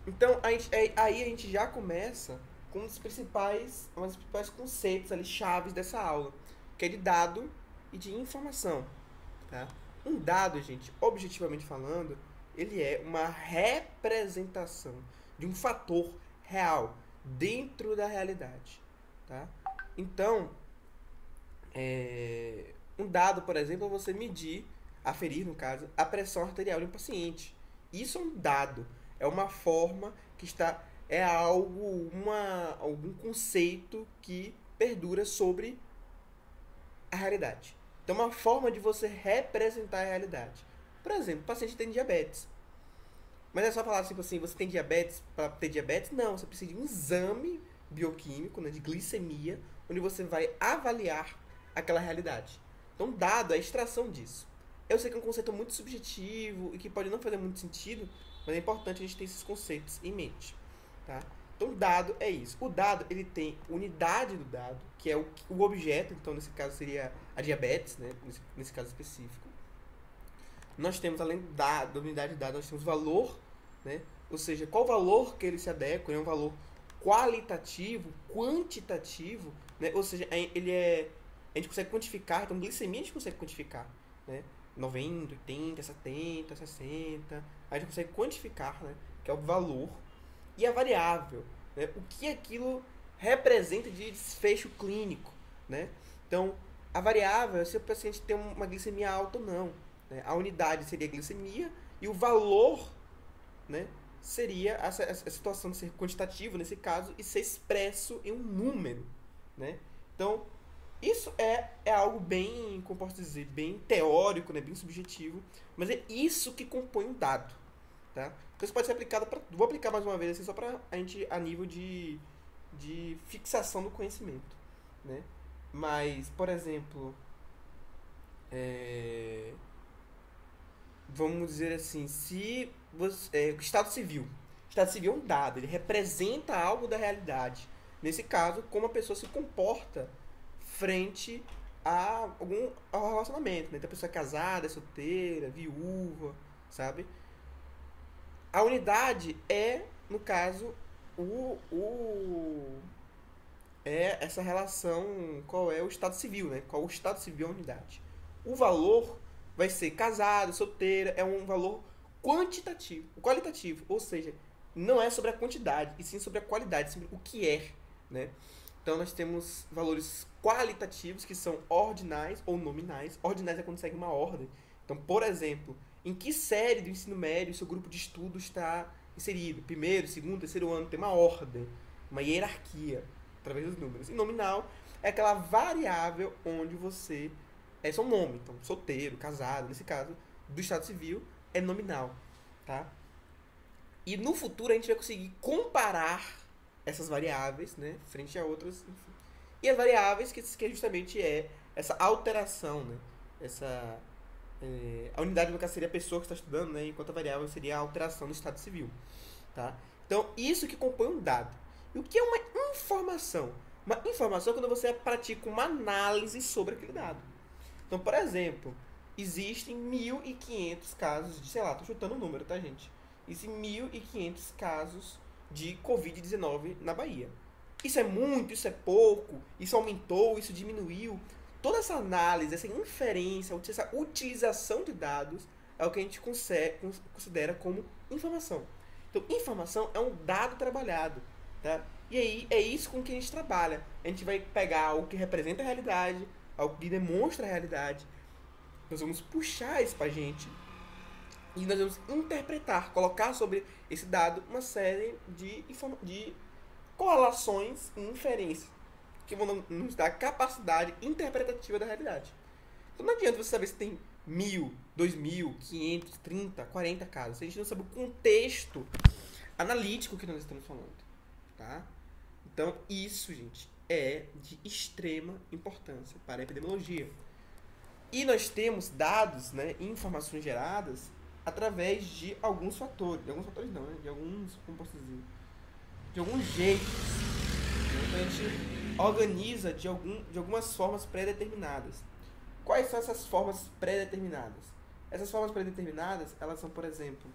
Então, aí a gente já começa com um dos principais conceitos ali, chaves dessa aula, que é de dado e de informação, tá? Um dado, gente, objetivamente falando, ele é uma representação de um fator real dentro da realidade, tá? Então, um dado, por exemplo, é você medir, aferir no caso, a pressão arterial de um paciente. Isso é um dado, é uma forma que está, é algo, algum conceito que perdura sobre a realidade. Então, uma forma de você representar a realidade. Por exemplo, o paciente tem diabetes. Mas é só falar tipo assim, você tem diabetes para ter diabetes? Não, você precisa de um exame bioquímico, né, de glicemia, onde você vai avaliar aquela realidade. Então, dado a extração disso. Eu sei que é um conceito muito subjetivo e que pode não fazer muito sentido, mas é importante a gente ter esses conceitos em mente, tá? Então, dado é isso. O dado, ele tem unidade do dado, que é o objeto, então nesse caso seria a diabetes, né, nesse caso específico. Nós temos, além da unidade de dados, nós temos valor, né? Ou seja, qual valor que ele se adequa, é um valor qualitativo, quantitativo, né? Ou seja, a gente consegue quantificar, então glicemia a gente consegue quantificar, né? 90, 80, 70, 60, a gente consegue quantificar, né? Que é o valor, e a variável, né? O que aquilo representa de desfecho clínico, né? Então, a variável é se o paciente tem uma glicemia alta ou não, né? A unidade seria a glicemia e o valor, né, seria a situação de ser quantitativo nesse caso e ser expresso em um número, né? Então, isso é algo bem, como posso dizer, bem teórico, né, bem subjetivo, mas é isso que compõe um dado, tá? Então isso pode ser aplicado para, vou aplicar mais uma vez assim só para a gente a nível de fixação do conhecimento, né? Mas, por exemplo, é, vamos dizer assim, se você, Estado civil é um dado, ele representa algo da realidade. Nesse caso, como a pessoa se comporta frente ao relacionamento, né? Então a pessoa é casada, é solteira, viúva, sabe? A unidade é, no caso, o é essa relação, qual é o estado civil, né? Qual o estado civil é a unidade. O valor vai ser casado, solteira, é um valor quantitativo, qualitativo, ou seja, não é sobre a quantidade, e sim sobre a qualidade, sobre o que é, né? Então nós temos valores qualitativos que são ordinais ou nominais. Ordinais é quando segue uma ordem. Então, por exemplo, em que série do ensino médio o seu grupo de estudo está inserido? Primeiro, segundo, terceiro ano, tem uma ordem, uma hierarquia através dos números. E nominal é aquela variável onde você é seu nome, então solteiro, casado, nesse caso do estado civil é nominal, tá? E no futuro a gente vai conseguir comparar essas variáveis, né, frente a outras, enfim. E as variáveis que justamente é essa alteração, né, essa a unidade no caso seria a pessoa que está estudando, né, enquanto a variável seria a alteração do estado civil, tá? Então isso que compõe um dado. E o que é uma informação? Uma informação é quando você pratica uma análise sobre aquele dado. Então, por exemplo, existem 1.500 casos de, sei lá, tô chutando o número, tá, gente? Existem 1.500 casos de Covid-19 na Bahia. Isso é muito, isso é pouco, isso aumentou, isso diminuiu. Toda essa análise, essa inferência, essa utilização de dados é o que a gente considera como informação. Então, informação é um dado trabalhado, tá? E aí é isso com que a gente trabalha. A gente vai pegar algo que representa a realidade, algo que demonstra a realidade. Nós vamos puxar isso pra gente e nós vamos interpretar, colocar sobre esse dado uma série de correlações e inferências que vão nos dar a capacidade interpretativa da realidade. Então não adianta você saber se tem 1.000, 2.000, 500, 30, 40 casos. Se a gente não sabe o contexto analítico que nós estamos falando, tá? Então isso, gente, é de extrema importância para a epidemiologia. E nós temos dados, né, informações geradas através de alguns fatores não, né, de alguns, como posso dizer, de alguns jeitos. Né? Então a gente organiza de algumas formas pré-determinadas. Quais são essas formas pré-determinadas? Essas formas pré-determinadas, elas são, por exemplo,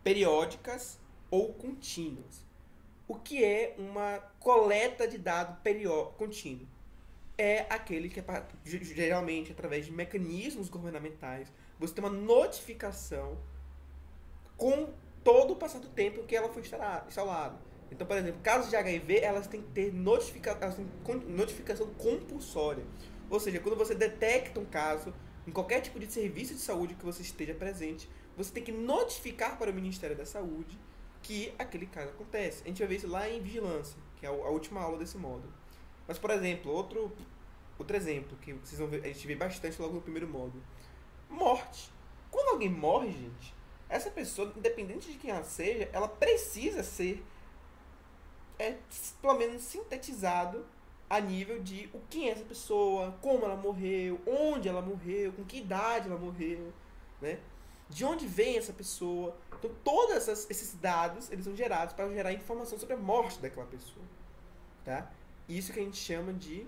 periódicas ou contínuas. O que é uma coleta de dado contínuo? É aquele que é geralmente através de mecanismos governamentais. Você tem uma notificação com todo o passar do tempo que ela foi instalada. Então, por exemplo, casos de HIV, elas têm que ter notificação compulsória. Ou seja, quando você detecta um caso, em qualquer tipo de serviço de saúde que você esteja presente, você tem que notificar para o Ministério da Saúde que aquele caso acontece. A gente vai ver isso lá em vigilância, que é a última aula desse módulo. Mas, por exemplo, outro exemplo que vocês vão ver, a gente vê bastante logo no primeiro módulo. Morte. Quando alguém morre, gente, essa pessoa, independente de quem ela seja, ela precisa ser pelo menos sintetizado a nível de o que é essa pessoa, como ela morreu, onde ela morreu, com que idade ela morreu, né? De onde vem essa pessoa. Então, todos esses dados, eles são gerados para gerar informação sobre a morte daquela pessoa, tá? Isso que a gente chama de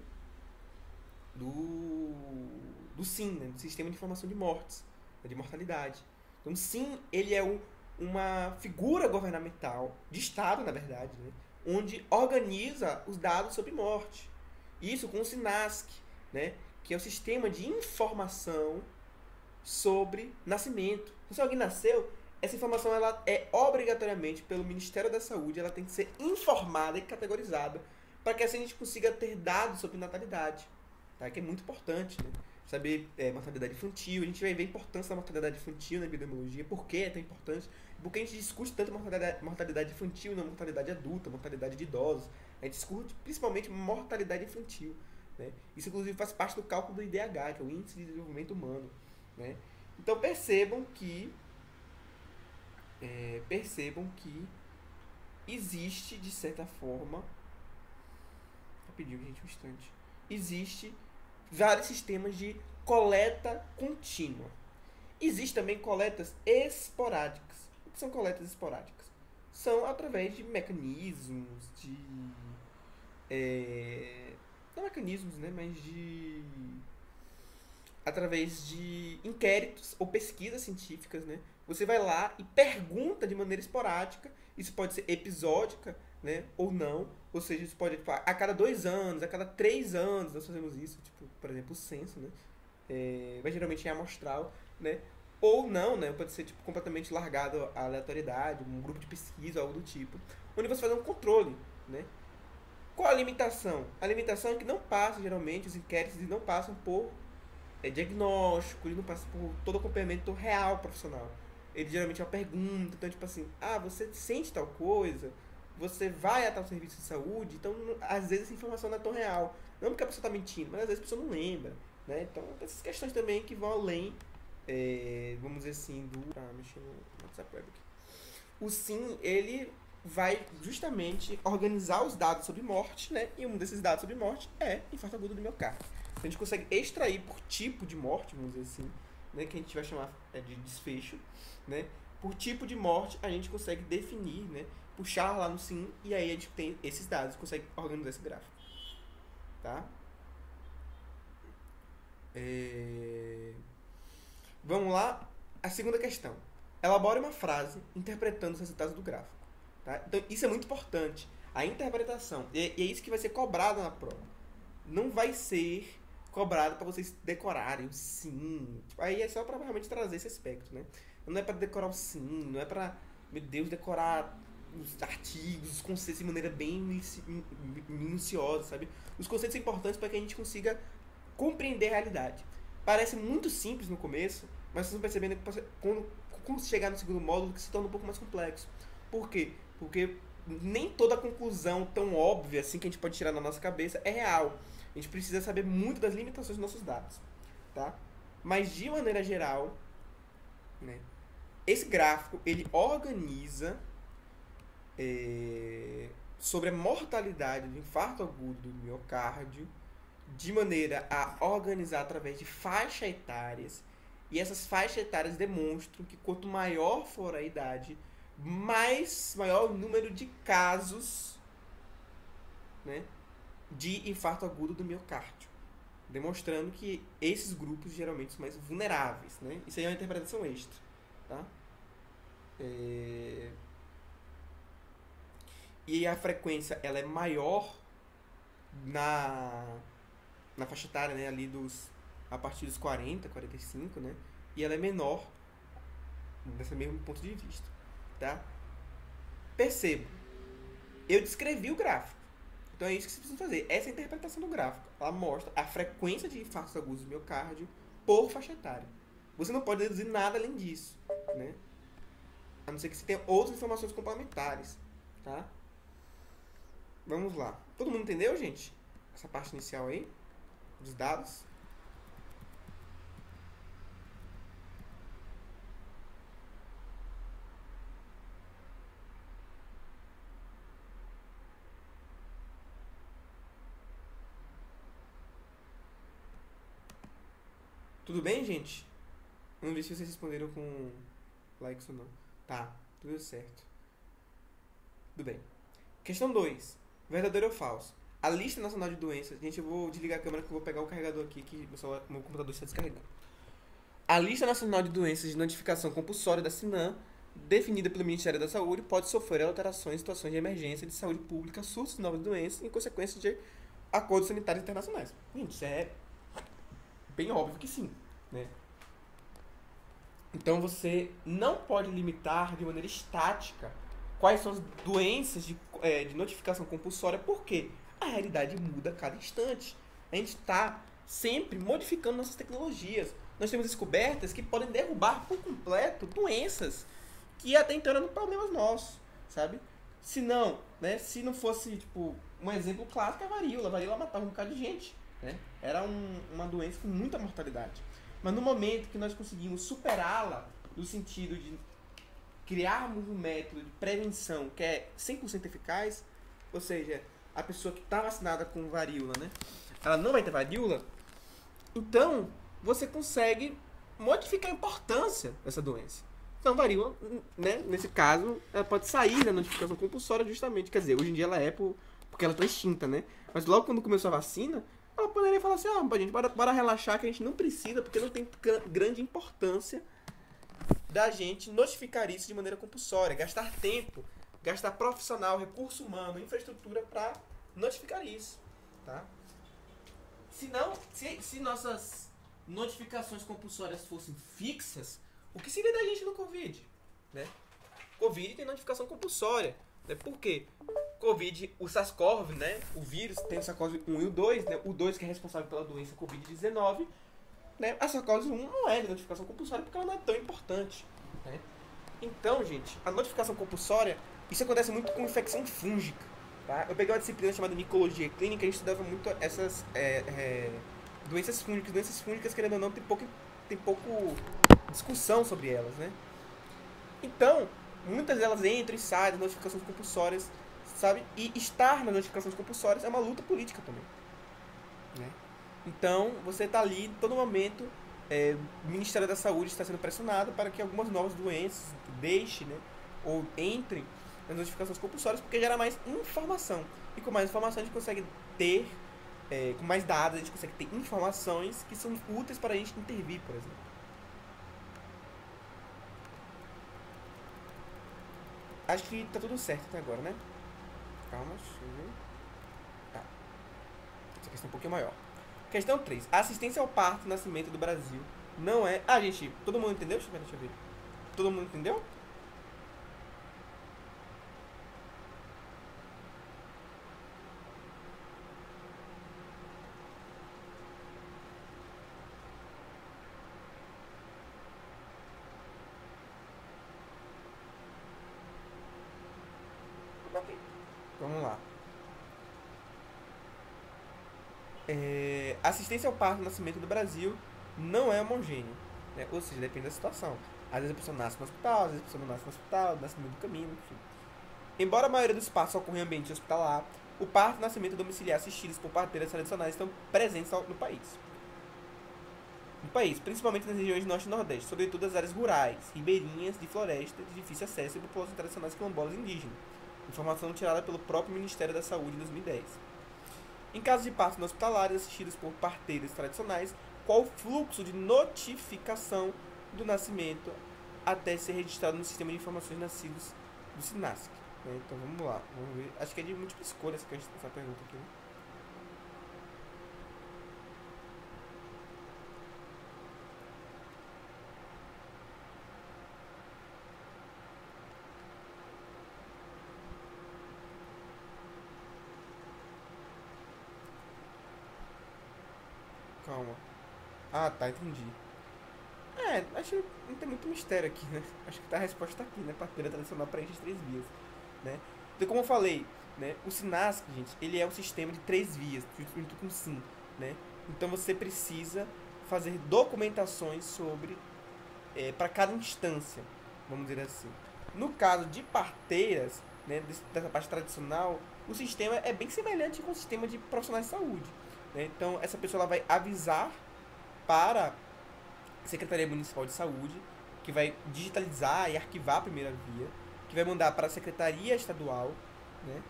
do SIM, né? Do Sistema de Informação de Mortes, de mortalidade. Então, o SIM, ele é uma figura governamental, de Estado, na verdade, né? Onde organiza os dados sobre morte. Isso com o SINASC, né? Que é o Sistema de Informação sobre Nascimento. Então, se alguém nasceu, essa informação ela é obrigatoriamente pelo Ministério da Saúde, ela tem que ser informada e categorizada para que assim a gente consiga ter dados sobre natalidade, tá? Que é muito importante, né? Saber mortalidade infantil. A gente vai ver a importância da mortalidade infantil na epidemiologia, por que é tão importante, porque a gente discute tanto mortalidade infantil e não mortalidade adulta, mortalidade de idosos. A gente discute principalmente mortalidade infantil, né? Isso inclusive faz parte do cálculo do IDH, que é o Índice de Desenvolvimento Humano, né? Então percebam que existe, de certa forma, rapidinho, gente, um instante, existe vários sistemas de coleta contínua. Existem também coletas esporádicas. O que são coletas esporádicas? São através de mecanismos não mecanismos, né, mas através de inquéritos ou pesquisas científicas, né? Você vai lá e pergunta de maneira esporádica. Isso pode ser episódica, né, ou não. Ou seja, isso pode a cada 2 anos, a cada 3 anos nós fazemos isso. Tipo, por exemplo, o censo, né? Mas geralmente é amostral, né? Ou não, né? Pode ser tipo, completamente largado à aleatoriedade, um grupo de pesquisa, algo do tipo. Onde você faz um controle, né? Qual a limitação? A limitação é que não passa, geralmente, os inquéritos não passam por diagnóstico, ele não passa por todo acompanhamento real profissional. Ele geralmente é uma pergunta, então tipo assim, você sente tal coisa, você vai a tal serviço de saúde, então às vezes essa informação não é tão real. Não porque a pessoa está mentindo, mas às vezes a pessoa não lembra, né? Então essas questões também que vão além, vamos dizer assim, mexer no WhatsApp Web aqui. O SIM, ele vai justamente organizar os dados sobre morte, né? E um desses dados sobre morte é infarto agudo do miocárdio. A gente consegue extrair por tipo de morte, vamos dizer assim, né, que a gente vai chamar de desfecho, né? Por tipo de morte, a gente consegue definir, né, puxar lá no SIM, e aí a gente tem esses dados, consegue organizar esse gráfico. Tá? Vamos lá, a segunda questão. Elabore uma frase interpretando os resultados do gráfico. Tá? Então, isso é muito importante. A interpretação. E é isso que vai ser cobrado na prova. Não vai ser cobrado para vocês decorarem o sim. Aí é só para realmente trazer esse aspecto, né? Não é para decorar o sim, não é para, meu Deus, decorar os artigos, os conceitos de maneira bem minuciosa, sabe? Os conceitos são importantes para que a gente consiga compreender a realidade. Parece muito simples no começo, mas vocês vão percebendo que quando chegar no segundo módulo que se torna um pouco mais complexo. Por quê? Porque nem toda conclusão tão óbvia assim que a gente pode tirar na nossa cabeça é real. A gente precisa saber muito das limitações dos nossos dados, tá? Mas de maneira geral, né, esse gráfico ele organiza sobre a mortalidade do infarto agudo do miocárdio de maneira a organizar através de faixas etárias, e essas faixas etárias demonstram que quanto maior for a idade, maior o número de casos, né, de infarto agudo do miocárdio, demonstrando que esses grupos geralmente são mais vulneráveis, né? Isso aí é uma interpretação extra, tá? e a frequência ela é maior na faixa etária, né, ali a partir dos 40, 45, né, e ela é menor desse mesmo ponto de vista, tá? Perceba, eu descrevi o gráfico, então é isso que você precisa fazer, essa é a interpretação do gráfico, ela mostra a frequência de infartos agudos do miocárdio por faixa etária. Você não pode deduzir nada além disso, né? A não ser que você tenha outras informações complementares, tá? Vamos lá. Todo mundo entendeu, gente? Essa parte inicial aí dos dados? Tudo bem, gente? Vamos ver se vocês responderam com likes ou não. Tá, tudo certo. Tudo bem. Questão 2. Verdadeiro ou falso? A lista nacional de doenças... Gente, eu vou desligar a câmera que eu vou pegar o carregador aqui, que meu computador está descarregando. A lista nacional de doenças de notificação compulsória da SINAM, definida pelo Ministério da Saúde, pode sofrer alterações em situações de emergência de saúde pública, surtos de novas doenças, em consequência de acordos sanitários internacionais. Gente, isso é bem óbvio que sim, né? Então você não pode limitar de maneira estática quais são as doenças de notificação compulsória, porque a realidade muda a cada instante. A gente está sempre modificando nossas tecnologias. Nós temos descobertas que podem derrubar por completo doenças que até então eram problemas nossos, sabe? Se não, né? Se não fosse, tipo, um exemplo clássico é a varíola. A varíola matava um bocado de gente, né? Era uma doença com muita mortalidade. Mas no momento que nós conseguimos superá-la, no sentido de criarmos um método de prevenção que é 100% eficaz, ou seja, a pessoa que está vacinada com varíola, né, ela não vai ter varíola, então você consegue modificar a importância dessa doença. Então, varíola, né, nesse caso, ela pode sair da notificação compulsória justamente, quer dizer, hoje em dia ela é porque ela está extinta, né, mas logo quando começou a vacina, ela poderia falar assim, gente, bora relaxar que a gente não precisa, porque não tem grande importância da gente notificar isso de maneira compulsória, gastar tempo, gastar profissional, recurso humano, infraestrutura para notificar isso, tá? Se nossas notificações compulsórias fossem fixas, o que seria da gente no Covid, né? Covid tem notificação compulsória, né? Por quê? Covid, o SARS-CoV, né? O vírus tem o SARS-CoV-1 e o 2, né? O 2 que é responsável pela doença Covid-19, né? A SARS-CoV-1 não é de notificação compulsória porque ela não é tão importante, né? Então, gente, a notificação compulsória, isso acontece muito com infecção fúngica, tá? Eu peguei uma disciplina chamada micologia clínica e a gente estudava muito essas doenças fúngicas. Doenças fúngicas, querendo ou não, tem pouco discussão sobre elas, né? Então, muitas delas entram e saem das notificações compulsórias, sabe? E estar nas notificações compulsórias é uma luta política também, né? Então, você está ali, em todo momento, o Ministério da Saúde está sendo pressionado para que algumas novas doenças deixem, né, ou entrem nas notificações compulsórias, porque gera mais informação. E com mais informação a gente consegue ter, com mais dados, a gente consegue ter informações que são úteis para a gente intervir, por exemplo. Acho que tá tudo certo até agora, né? Calma, tá. Essa questão é um pouquinho maior. Questão 3. A assistência ao parto e nascimento do Brasil não é... gente, todo mundo entendeu? Deixa eu ver. Todo mundo entendeu? Ok. Vamos lá. Assistência ao parto e nascimento do Brasil não é homogêneo, né? Ou seja, depende da situação. Às vezes a pessoa nasce no hospital, às vezes a pessoa não nasce no hospital, nasce no meio do caminho, enfim. Embora a maioria dos partos ocorra em ambiente hospitalar, o parto e nascimento domiciliar assistidos por parteiras tradicionais estão presentes no país. No país, principalmente nas regiões norte e nordeste, sobretudo as áreas rurais, ribeirinhas, de floresta, de difícil acesso e populações tradicionais quilombolas indígenas. Informação tirada pelo próprio Ministério da Saúde em 2010. Em caso de partos não hospitalares assistidos por parteiras tradicionais, qual o fluxo de notificação do nascimento até ser registrado no Sistema de Informações Nascidos do SINASC? Então vamos lá, vamos ver. Acho que é de múltipla escolha essa pergunta aqui, né? Calma. Ah, tá, entendi. Acho que não tem muito mistério aqui, né? Acho que tá a resposta aqui, né? Parteira tradicional preenche as três vias, né? Então, como eu falei, né? O Synasc, gente, ele é um sistema de três vias, junto com SYN, né? Então, você precisa fazer documentações sobre, para cada instância, vamos dizer assim. No caso de parteiras, né? Dessa parte tradicional, o sistema é bem semelhante com o sistema de profissionais de saúde, né? Então, essa pessoa ela vai avisar para Secretaria Municipal de Saúde, que vai digitalizar e arquivar a primeira via, que vai mandar para a Secretaria Estadual, né?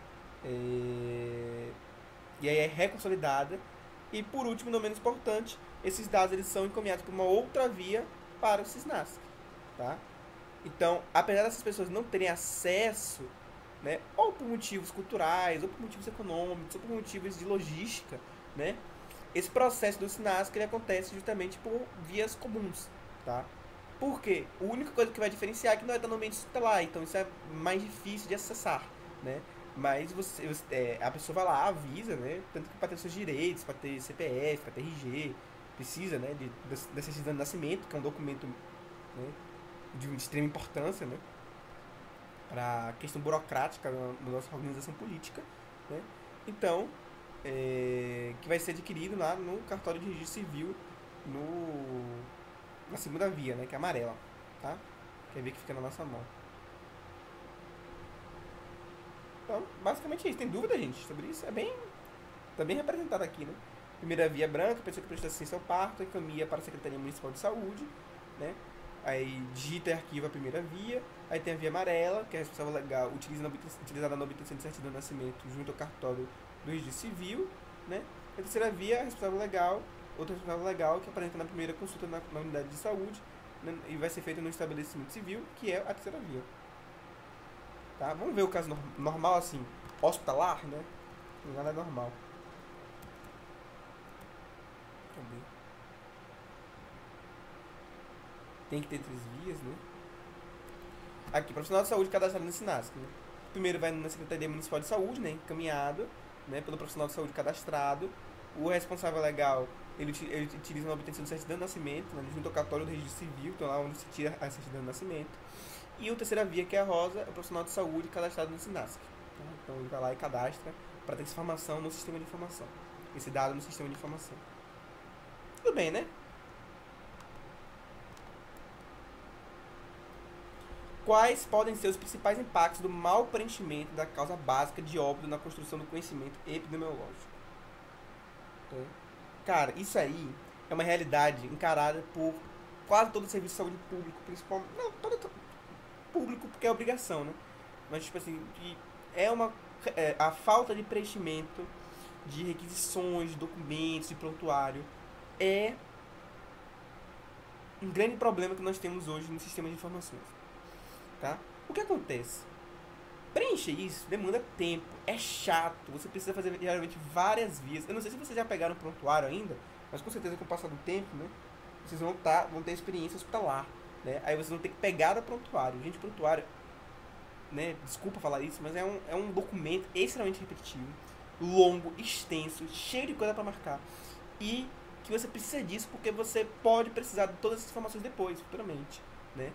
E aí é reconsolidada. E por último, não menos importante, esses dados eles são encaminhados por uma outra via para o Cisnasc, tá? Então, apesar dessas pessoas não terem acesso, né, ou por motivos culturais, ou por motivos econômicos, ou por motivos de logística, né, esse processo do Synasc ele acontece justamente por vias comuns, tá? Porque a única coisa que vai diferenciar é que não é no ambiente hospitalar, então isso é mais difícil de acessar, né? Mas a pessoa vai lá, avisa, né? Tanto que para ter seus direitos, para ter CPF, para ter RG, precisa, né? Dessa certidão de nascimento, que é um documento, né, de extrema importância, né? Para a questão burocrática da nossa organização política, né? Então, que vai ser adquirido lá no cartório de registro civil no, na segunda via, né, que é amarela, tá? Quer ver que fica na nossa mão. Então, basicamente é isso. Tem dúvida, gente, sobre isso? Tá bem representado aqui, né? Primeira via branca, pessoa que presta assistência ao parto, encaminha para a Secretaria Municipal de Saúde, né? Aí digita e arquiva a primeira via. Aí tem a via amarela, que é a responsável legal, utilizada na obtenção de certidão de nascimento junto ao cartório do registro civil, né? A terceira via é a responsável legal, outra responsável legal que apresenta na primeira consulta na unidade de saúde, né? E vai ser feita no estabelecimento civil, que é a terceira via, tá? Vamos ver o caso normal assim, hospitalar, né? Nada é normal. Cadê? Tem que ter três vias, né? Aqui, profissional de saúde cadastrado no Synasc, né? Primeiro vai na Secretaria Municipal de Saúde, né? Encaminhado, né? Pelo profissional de saúde cadastrado. O responsável legal, ele utiliza uma obtenção de certidão de nascimento, né? Junto ao cartório do registro civil, então lá onde se tira a certidão de nascimento. E a terceira via, que é a rosa, é o profissional de saúde cadastrado no Synasc. Tá? Então ele vai lá e cadastra para ter essa informação no sistema de informação. Esse dado no sistema de informação. Tudo bem, né? Quais podem ser os principais impactos do mau preenchimento da causa básica de óbito na construção do conhecimento epidemiológico? Então, cara, isso aí é uma realidade encarada por quase todo o serviço de saúde público, principalmente. Não, todo público, porque é obrigação, né? Mas, tipo assim, a falta de preenchimento de requisições, de documentos, de prontuário é um grande problema que nós temos hoje no sistema de informações, tá? O que acontece? Preencher isso demanda tempo, é chato, você precisa fazer geralmente várias vias. Eu não sei se vocês já pegaram prontuário ainda, mas com certeza com o passar do tempo, né, vocês vão ter experiência hospitalar, né? Aí vocês vão ter que pegar o prontuário. Gente, prontuário, né, desculpa falar isso, mas é um documento extremamente repetitivo, longo, extenso, cheio de coisa para marcar. E que você precisa disso porque você pode precisar de todas essas informações depois, futuramente, né?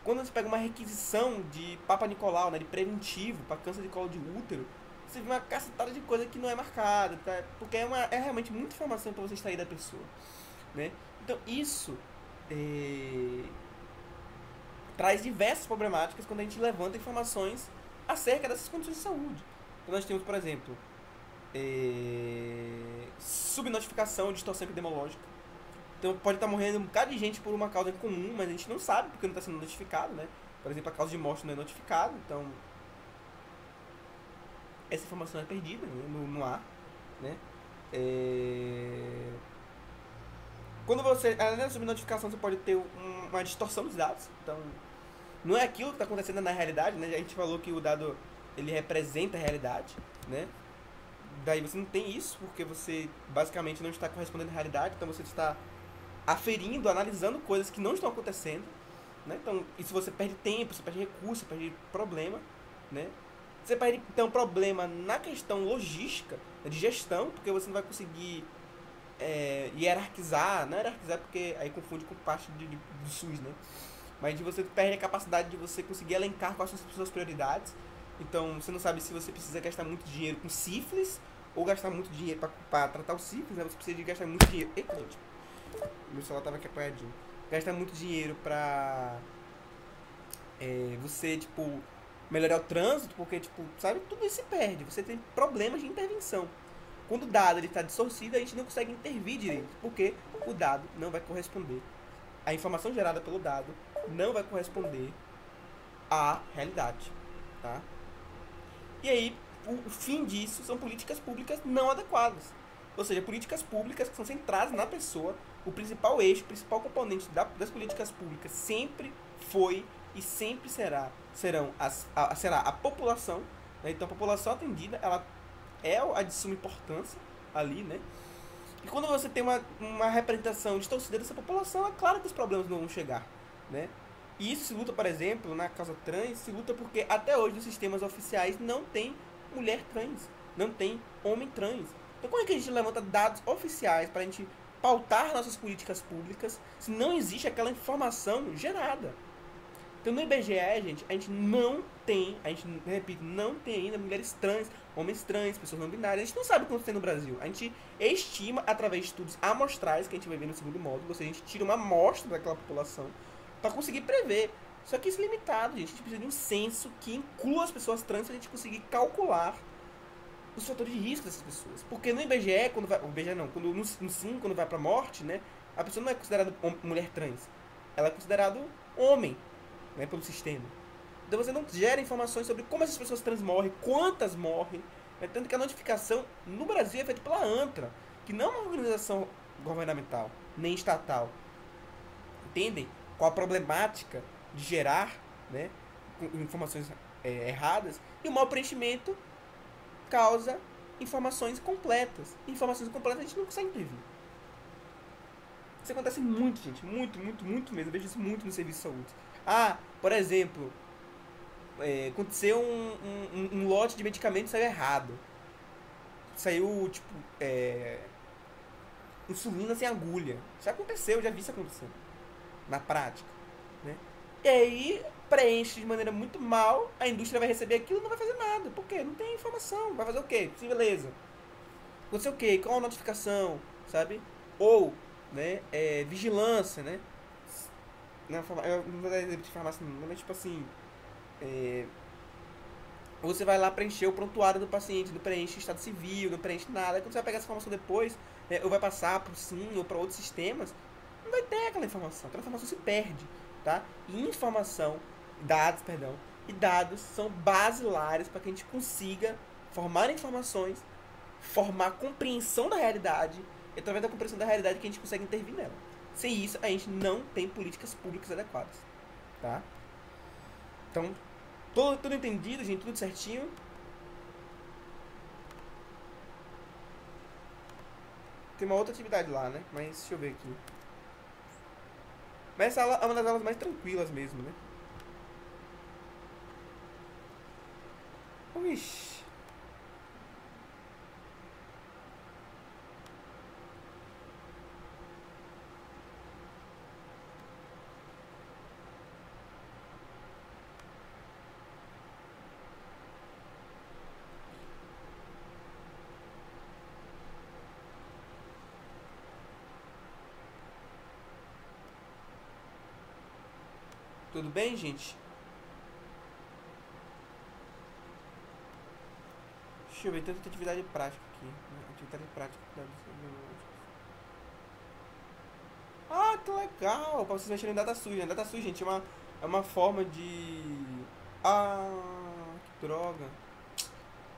Quando você pega uma requisição de Papa Nicolau, né, de preventivo para câncer de colo de útero, você vê uma cacetada de coisa que não é marcada, tá? Porque é realmente muita informação para você extrair da pessoa, né? Então isso traz diversas problemáticas quando a gente levanta informações acerca dessas condições de saúde. Então nós temos, por exemplo, subnotificação de distorção epidemiológica. Então pode estar morrendo um bocado de gente por uma causa comum, mas a gente não sabe porque não está sendo notificado, né? Por exemplo, a causa de morte não é notificada, então essa informação é perdida, né, no ar, né? Quando você, além da subnotificação, você pode ter uma distorção dos dados. Então, não é aquilo que está acontecendo na realidade, né? A gente falou que o dado ele representa a realidade, né? Daí você não tem isso, porque você basicamente não está correspondendo à realidade, então você está aferindo, analisando coisas que não estão acontecendo, né? Então, isso você perde tempo, você perde recurso, você perde problema, né? Você perde, então, problema na questão logística, de gestão, porque você não vai conseguir hierarquizar, não hierarquizar porque aí confunde com parte do SUS, né? Mas de você perde a capacidade de você conseguir elencar quais são as suas prioridades. Então, você não sabe se você precisa gastar muito dinheiro com sífilis ou gastar muito dinheiro para tratar o sífilis, né? Você precisa de gastar muito dinheiro. Eita, gente. Meu celular tava aqui apoiadinho. Gastar muito dinheiro pra você, tipo, melhorar o trânsito, porque, tipo, sabe, tudo isso se perde. Você tem problemas de intervenção. Quando o dado está distorcido, a gente não consegue intervir direito, porque o dado não vai corresponder. A informação gerada pelo dado não vai corresponder à realidade, tá? E aí, o fim disso são políticas públicas não adequadas. Ou seja, políticas públicas que são centradas na pessoa. O principal eixo, o principal componente das políticas públicas sempre foi e sempre será a população, né? Então, a população atendida, ela é a de suma importância ali, né? E quando você tem uma representação distorcida dessa população, é claro que os problemas não vão chegar, né? E isso se luta, por exemplo, na causa trans, se luta porque até hoje nos sistemas oficiais não tem mulher trans, não tem homem trans. Então como é que a gente levanta dados oficiais para a gente pautar nossas políticas públicas se não existe aquela informação gerada? Então no IBGE, gente, a gente não tem, repito, não tem ainda mulheres trans, homens trans, pessoas não binárias. A gente não sabe quanto tem no Brasil. A gente estima através de estudos amostrais, que a gente vai ver no segundo módulo, ou seja, a gente tira uma amostra daquela população para conseguir prever. Só que isso é limitado, gente. A gente precisa de um censo que inclua as pessoas trans para a gente conseguir calcular os fatores de risco dessas pessoas. Porque no IBGE, quando vai, o IBGE não, quando no SIM, quando vai para morte, né, a pessoa não é considerada mulher trans. Ela é considerada homem, né, pelo sistema. Então você não gera informações sobre como essas pessoas trans morrem, quantas morrem. Né? Tanto que a notificação no Brasil é feita pela ANTRA, que não é uma organização governamental, nem estatal. Entendem qual a problemática de gerar, né, informações erradas? E o mau preenchimento causa informações completas. Informações completas a gente não consegue prever. Isso acontece muito, gente. Muito, muito, muito mesmo. Eu vejo isso muito no serviço de saúde. Ah, por exemplo, aconteceu um lote de medicamentos saiu errado. Saiu, tipo, insulina sem agulha. Isso aconteceu, eu já vi isso acontecer. Na prática. Né? E aí, preenche de maneira muito mal, a indústria vai receber aquilo e não vai fazer nada. Por quê? Não tem informação. Vai fazer o quê? Sim, beleza. Aconteceu o quê? Qual a notificação? Sabe? Ou, né, vigilância, né? Eu não vou dar exemplo de farmácia não, mas tipo assim, você vai lá preencher o prontuário do paciente, não preenche estado civil, não preenche nada. Aí quando você vai pegar essa informação depois, né, ou vai passar para o SIM ou para outros sistemas, não vai ter aquela informação se perde, tá? E dados são basilares para que a gente consiga formar informações, formar compreensão da realidade, e através da compreensão da realidade que a gente consegue intervir nela. Sem isso, a gente não tem políticas públicas adequadas, tá? Então, tudo entendido, gente, tudo certinho. Tem uma outra atividade lá, né? Mas deixa eu ver aqui. Mas essa aula é uma das aulas mais tranquilas mesmo, né? Ixi. Tudo bem, gente? Deixa eu ver, tem atividade prática aqui. Atividade prática. Ah, que legal! Pra vocês mexerem em data suja. Data suja, gente, é uma forma de... Ah, que droga.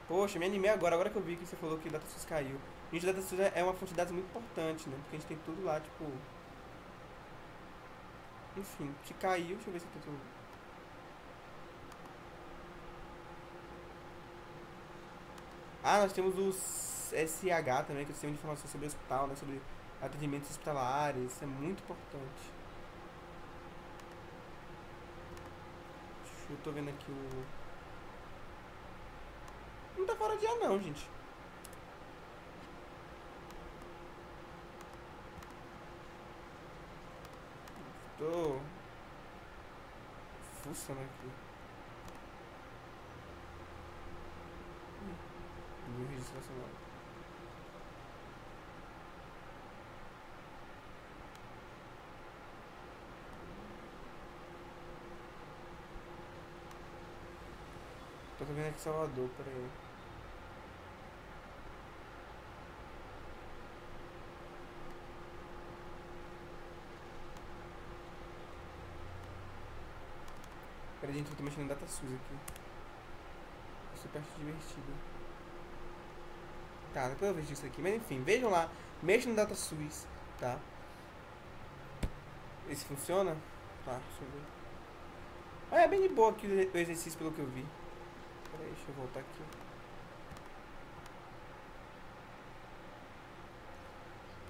Poxa, me animei agora que eu vi que você falou que data suja caiu. Gente, data suja é uma fonte de dados muito importante, né? Porque a gente tem tudo lá, tipo... Enfim, se caiu, deixa eu ver se tem tudo... Ah, nós temos o SH também, que é o Sistema de Informação sobre o Hospital, né? Sobre atendimentos hospitalares. Isso é muito importante. Eu tô vendo aqui o... Não tá fora de ar não, gente. Tô... fuçando aqui. Meu registro nacional. Tô vendo aqui Salvador, peraí. Peraí, gente, eu tô mexendo no DataSUS aqui. Super divertido. Tá, depois eu vejo isso aqui. Mas enfim, vejam lá. Mexam no DataSUS, tá? Esse funciona? Tá, deixa eu ver. Ah, é bem de boa aqui o exercício pelo que eu vi. Peraí, deixa eu voltar aqui.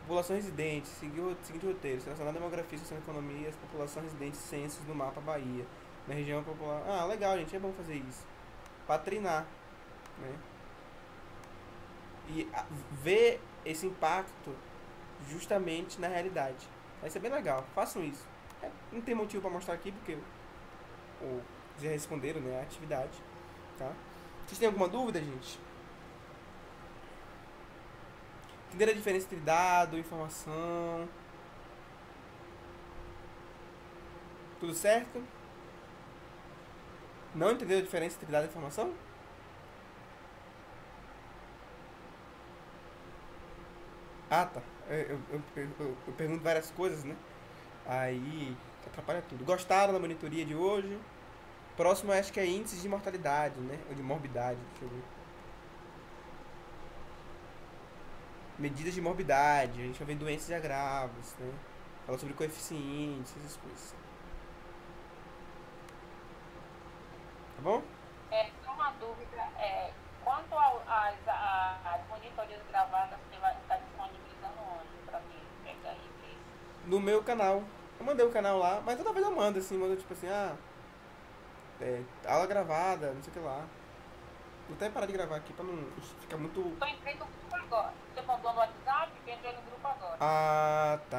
População residente, seguinte roteiro, selecionar demografia, socioeconomia, população residente, censos no mapa Bahia. Na região popular. Ah, legal, gente, é bom fazer isso. Pra treinar, né? E ver esse impacto justamente na realidade. Vai ser bem legal, façam isso. Não tem motivo pra mostrar aqui, porque já responderam, né, a atividade, tá? Vocês têm alguma dúvida, gente? Entenderam a diferença entre dado, informação? Tudo certo? Não entendeu a diferença entre dado e informação? Ah, tá. Eu pergunto várias coisas, né? Aí atrapalha tudo. Gostaram da monitoria de hoje? Próximo acho que é índices de mortalidade, né? Ou de morbidade, deixa eu ver. Medidas de morbidade, a gente vai ver doenças e agravos, né? Fala sobre coeficientes, essas coisas. Tá bom? Só uma dúvida, quanto às monitorias gravadas, você vai estar disponibilizando onde para mim pegar e ver? No meu canal. Eu mandei o canal lá, mas toda vez eu mando assim, mando tipo assim, aula gravada, não sei o que lá. Vou até parar de gravar aqui pra não ficar muito. Estou entrei no grupo agora. Você mandou no WhatsApp, eu entrei no grupo agora. Ah, tá.